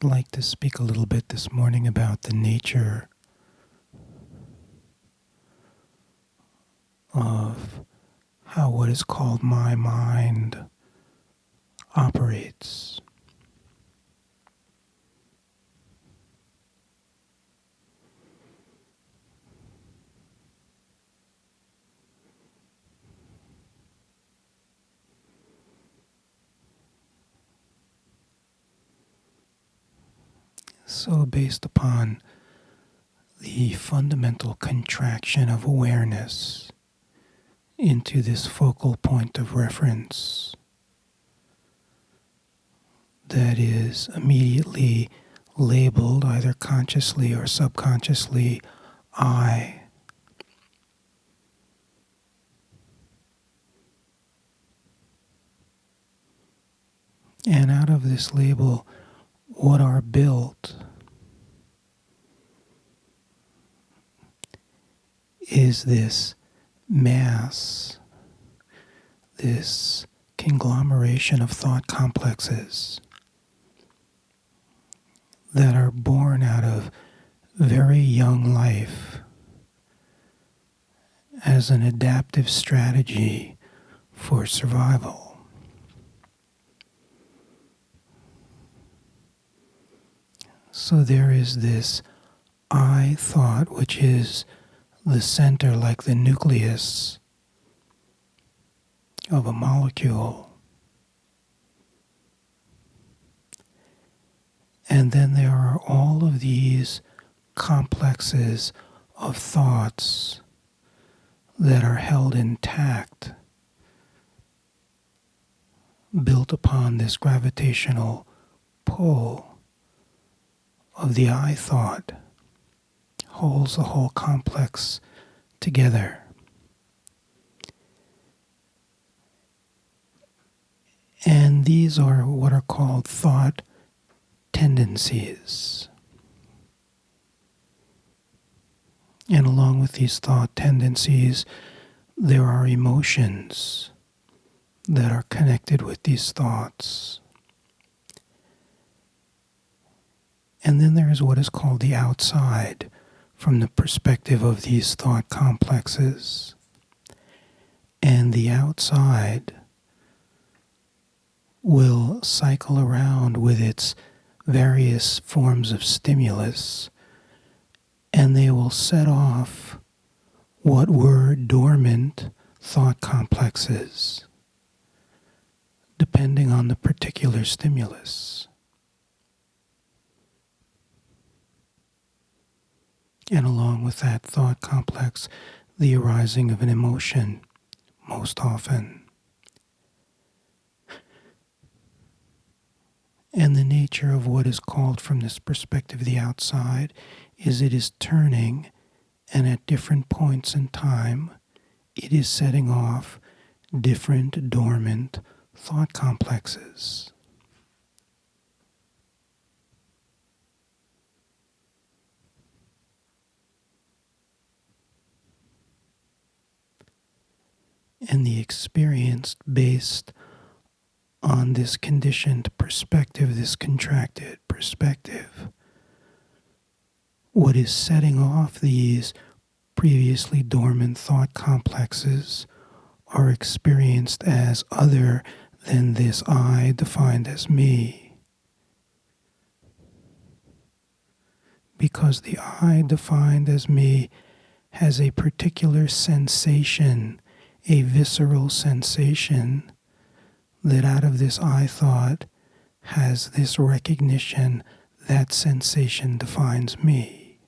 I'd like to speak a little bit this morning about the nature of how what is called my mind operates. So based upon the fundamental contraction of awareness into this focal point of reference that is immediately labeled either consciously or subconsciously I. And out of this label, what are built is this mass, this conglomeration of thought complexes that are born out of very young life as an adaptive strategy for survival. So there is this I thought, which is the center, like the nucleus of a molecule. And then there are all of these complexes of thoughts that are held intact, built upon this gravitational pull of the I thought, holds the whole complex together. And these are what are called thought tendencies. And along with these thought tendencies, there are emotions that are connected with these thoughts. And then there is what is called the outside, from the perspective of these thought complexes. And the outside will cycle around with its various forms of stimulus, and they will set off what were dormant thought complexes, depending on the particular stimulus. And along with that thought complex, the arising of an emotion, most often. And the nature of what is called from this perspective the outside is it is turning, and at different points in time, it is setting off different dormant thought complexes. And the experience based on this conditioned perspective, this contracted perspective, what is setting off these previously dormant thought complexes are experienced as other than this I defined as me. Because the I defined as me has a particular sensation, a visceral sensation, that out of this I thought has this recognition that sensation defines me.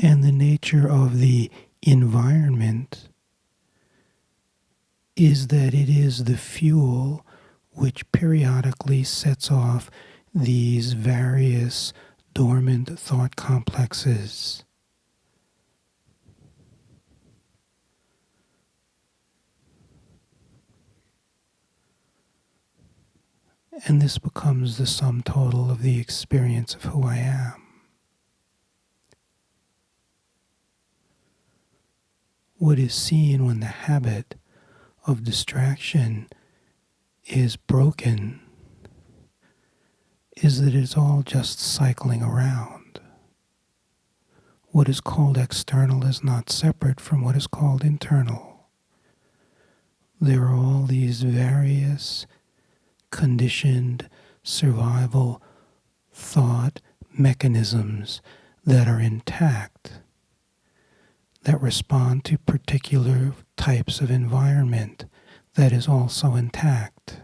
And the nature of the environment is that it is the fuel which periodically sets off these various dormant thought complexes. And this becomes the sum total of the experience of who I am. What is seen when the habit of distraction is broken is that it's all just cycling around. What is called external is not separate from what is called internal. There are all these various conditioned survival thought mechanisms that are intact, that respond to particular types of environment that is also intact,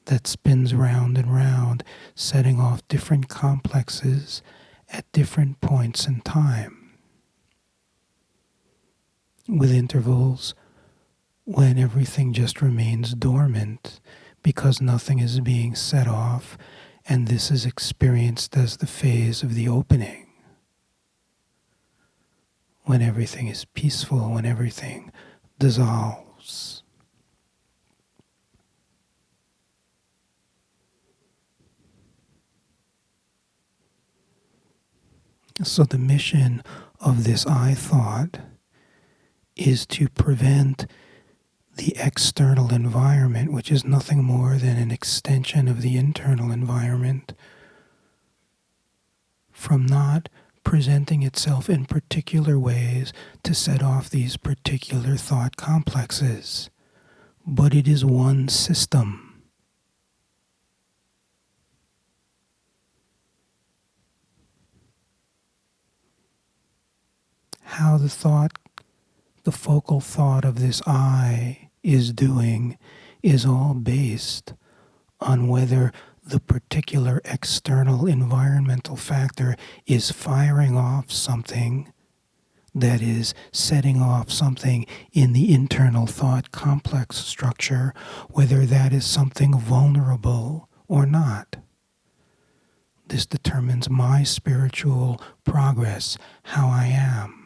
that spins round and round, setting off different complexes at different points in time, with intervals when everything just remains dormant because nothing is being set off, and this is experienced as the phase of the opening, when everything is peaceful, when everything dissolves. So the mission of this I thought is to prevent the external environment, which is nothing more than an extension of the internal environment, from not presenting itself in particular ways to set off these particular thought complexes. But it is one system. How the focal thought of this I is doing is all based on whether the particular external environmental factor is firing off something that is setting off something in the internal thought complex structure, whether that is something vulnerable or not. This determines my spiritual progress, how I am.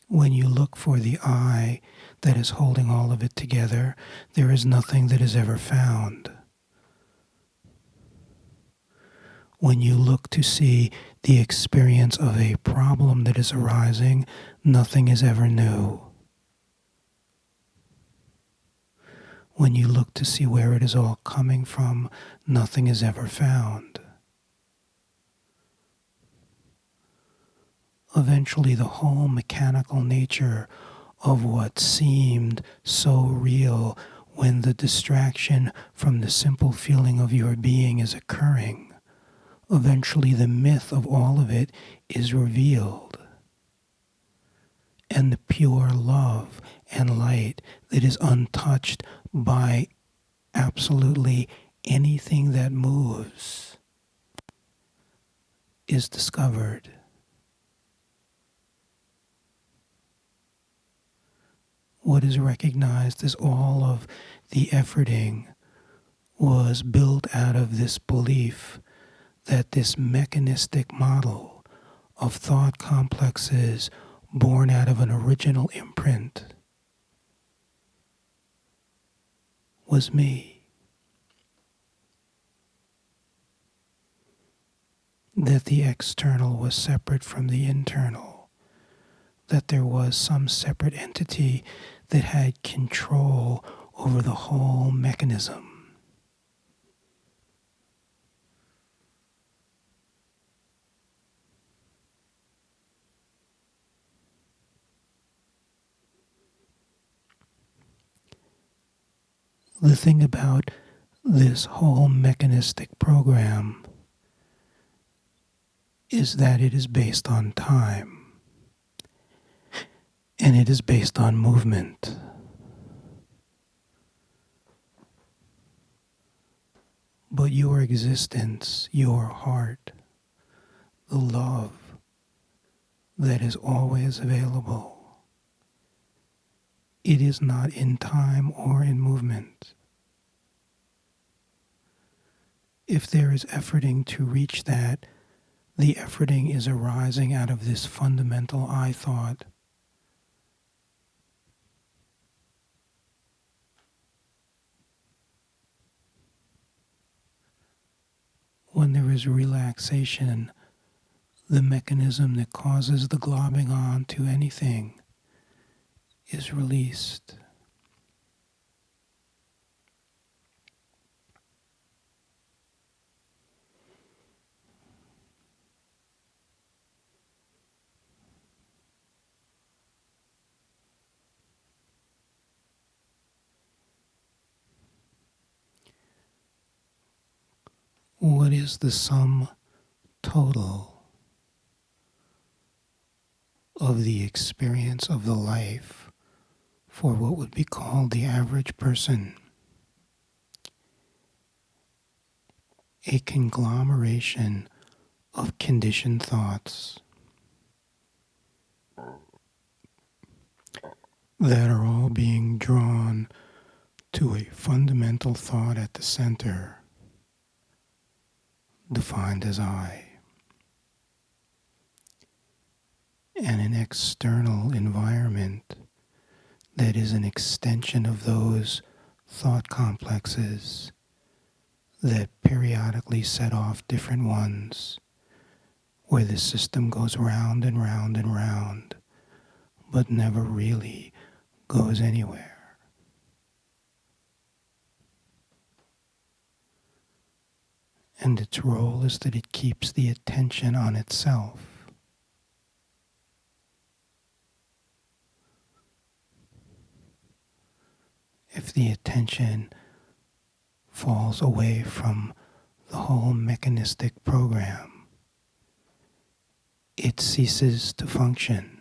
When you look for the I that is holding all of it together, there is nothing that is ever found. When you look to see the experience of a problem that is arising, nothing is ever new. When you look to see where it is all coming from, nothing is ever found. Eventually, the whole mechanical nature of what seemed so real when the distraction from the simple feeling of your being is occurring, eventually the myth of all of it is revealed. And the pure love and light that is untouched by absolutely anything that moves is discovered. What is recognized as all of the efforting was built out of this belief that this mechanistic model of thought complexes born out of an original imprint was me. That the external was separate from the internal. That there was some separate entity that had control over the whole mechanism. The thing about this whole mechanistic program is that it is based on time. And it is based on movement. But your existence, your heart, the love that is always available, it is not in time or in movement. If there is efforting to reach that, the efforting is arising out of this fundamental I thought. When there is relaxation the mechanism that causes the globbing on to anything is released. What is the sum total of the experience of the life for what would be called the average person? A conglomeration of conditioned thoughts that are all being drawn to a fundamental thought at the center, defined as I, and an external environment that is an extension of those thought complexes that periodically set off different ones, where the system goes round and round and round, but never really goes anywhere. And its role is that it keeps the attention on itself. If the attention falls away from the whole mechanistic program, it ceases to function.